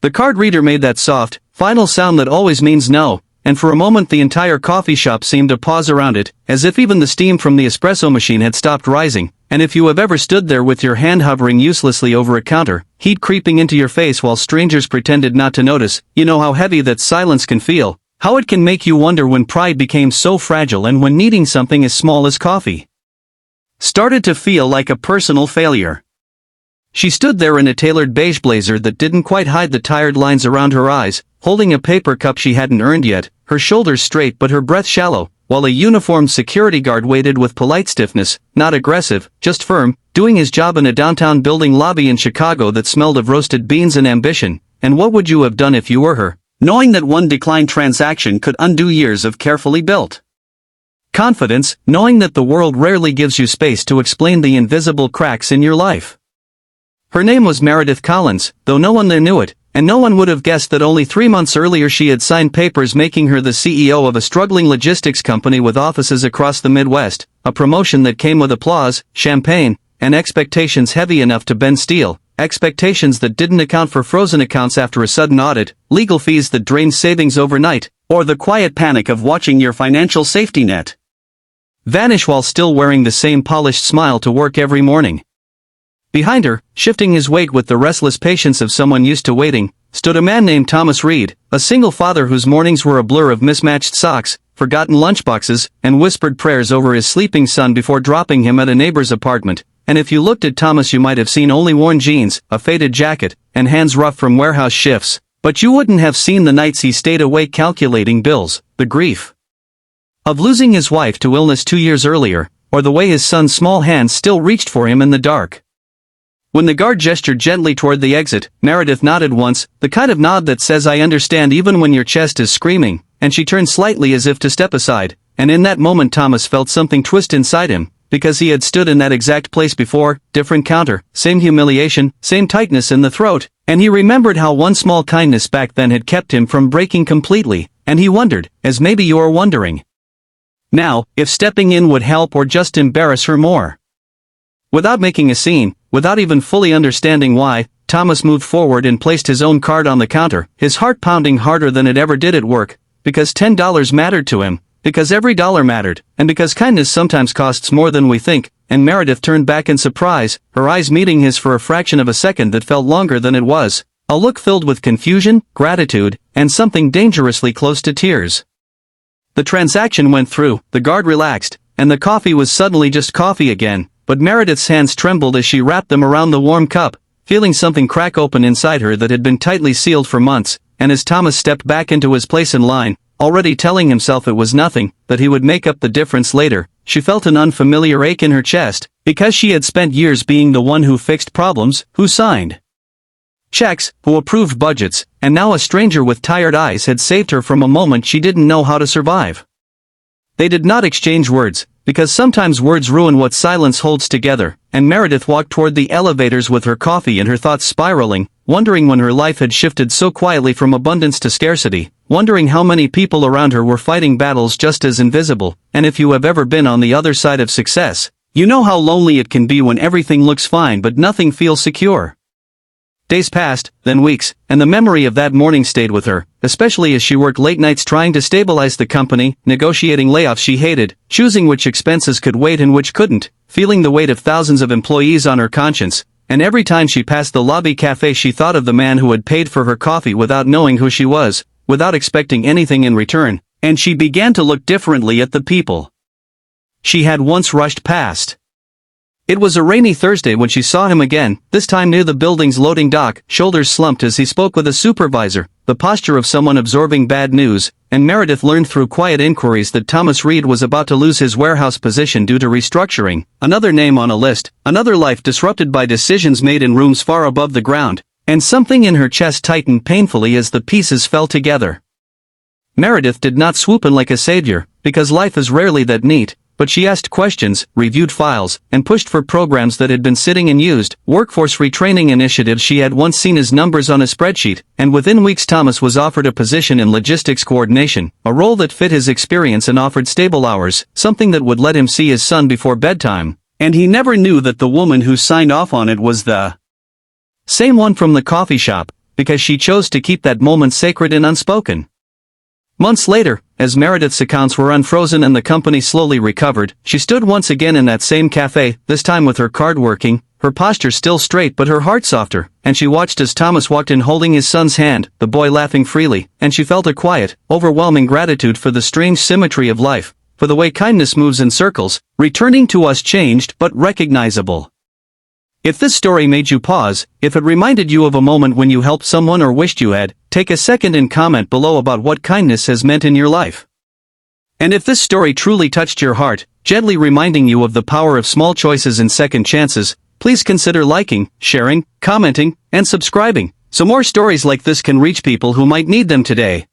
The card reader made that soft, final sound that always means no, and for a moment the entire coffee shop seemed to pause around it, as if even the steam from the espresso machine had stopped rising. And if you have ever stood there with your hand hovering uselessly over a counter, heat creeping into your face while strangers pretended not to notice, you know how heavy that silence can feel, how it can make you wonder when pride became so fragile and when needing something as small as coffee started to feel like a personal failure. She stood there in a tailored beige blazer that didn't quite hide the tired lines around her eyes, holding a paper cup she hadn't earned yet, her shoulders straight but her breath shallow, while a uniformed security guard waited with polite stiffness, not aggressive, just firm, doing his job in a downtown building lobby in Chicago that smelled of roasted beans and ambition. And what would you have done if you were her, knowing that one declined transaction could undo years of carefully built confidence, knowing that the world rarely gives you space to explain the invisible cracks in your life? Her name was Meredith Collins, though no one there knew it, and no one would have guessed that only 3 months earlier she had signed papers making her the CEO of a struggling logistics company with offices across the Midwest, a promotion that came with applause, champagne, and expectations heavy enough to bend steel, expectations that didn't account for frozen accounts after a sudden audit, legal fees that drained savings overnight, or the quiet panic of watching your financial safety net vanish while still wearing the same polished smile to work every morning. Behind her, shifting his weight with the restless patience of someone used to waiting, stood a man named Thomas Reed, a single father whose mornings were a blur of mismatched socks, forgotten lunchboxes, and whispered prayers over his sleeping son before dropping him at a neighbor's apartment. And if you looked at Thomas you might have seen only worn jeans, a faded jacket, and hands rough from warehouse shifts, but you wouldn't have seen the nights he stayed awake calculating bills, the grief of losing his wife to illness 2 years earlier, or the way his son's small hands still reached for him in the dark. When the guard gestured gently toward the exit, Meredith nodded once, the kind of nod that says I understand even when your chest is screaming, and she turned slightly as if to step aside, and in that moment Thomas felt something twist inside him, because he had stood in that exact place before, different counter, same humiliation, same tightness in the throat, and he remembered how one small kindness back then had kept him from breaking completely, and he wondered, as maybe you're wondering now, if stepping in would help or just embarrass her more. Without making a scene, without even fully understanding why, Thomas moved forward and placed his own card on the counter, his heart pounding harder than it ever did at work, because $10 mattered to him, because every dollar mattered, and because kindness sometimes costs more than we think, and Meredith turned back in surprise, her eyes meeting his for a fraction of a second that felt longer than it was, a look filled with confusion, gratitude, and something dangerously close to tears. The transaction went through, the guard relaxed, and the coffee was suddenly just coffee again, but Meredith's hands trembled as she wrapped them around the warm cup, feeling something crack open inside her that had been tightly sealed for months, and as Thomas stepped back into his place in line, already telling himself it was nothing, that he would make up the difference later, she felt an unfamiliar ache in her chest, because she had spent years being the one who fixed problems, who signed checks, who approved budgets, and now a stranger with tired eyes had saved her from a moment she didn't know how to survive. They did not exchange words, because sometimes words ruin what silence holds together, and Meredith walked toward the elevators with her coffee and her thoughts spiraling, wondering when her life had shifted so quietly from abundance to scarcity, wondering how many people around her were fighting battles just as invisible, and if you have ever been on the other side of success, you know how lonely it can be when everything looks fine but nothing feels secure. Days passed, then weeks, and the memory of that morning stayed with her, especially as she worked late nights trying to stabilize the company, negotiating layoffs she hated, choosing which expenses could wait and which couldn't, feeling the weight of thousands of employees on her conscience, and every time she passed the lobby cafe she thought of the man who had paid for her coffee without knowing who she was, without expecting anything in return, and she began to look differently at the people she had once rushed past. It was a rainy Thursday when she saw him again, this time near the building's loading dock, shoulders slumped as he spoke with a supervisor, the posture of someone absorbing bad news, and Meredith learned through quiet inquiries that Thomas Reed was about to lose his warehouse position due to restructuring, another name on a list, another life disrupted by decisions made in rooms far above the ground, and something in her chest tightened painfully as the pieces fell together. Meredith did not swoop in like a savior, because life is rarely that neat, but she asked questions, reviewed files, and pushed for programs that had been sitting unused, workforce retraining initiatives she had once seen as numbers on a spreadsheet, and within weeks Thomas was offered a position in logistics coordination, a role that fit his experience and offered stable hours, something that would let him see his son before bedtime, and he never knew that the woman who signed off on it was the same one from the coffee shop, because she chose to keep that moment sacred and unspoken. Months later, as Meredith's accounts were unfrozen and the company slowly recovered, she stood once again in that same cafe, this time with her card working, her posture still straight but her heart softer, and she watched as Thomas walked in holding his son's hand, the boy laughing freely, and she felt a quiet, overwhelming gratitude for the strange symmetry of life, for the way kindness moves in circles, returning to us changed but recognizable. If this story made you pause, if it reminded you of a moment when you helped someone or wished you had, take a second and comment below about what kindness has meant in your life. And if this story truly touched your heart, gently reminding you of the power of small choices and second chances, please consider liking, sharing, commenting, and subscribing, so more stories like this can reach people who might need them today.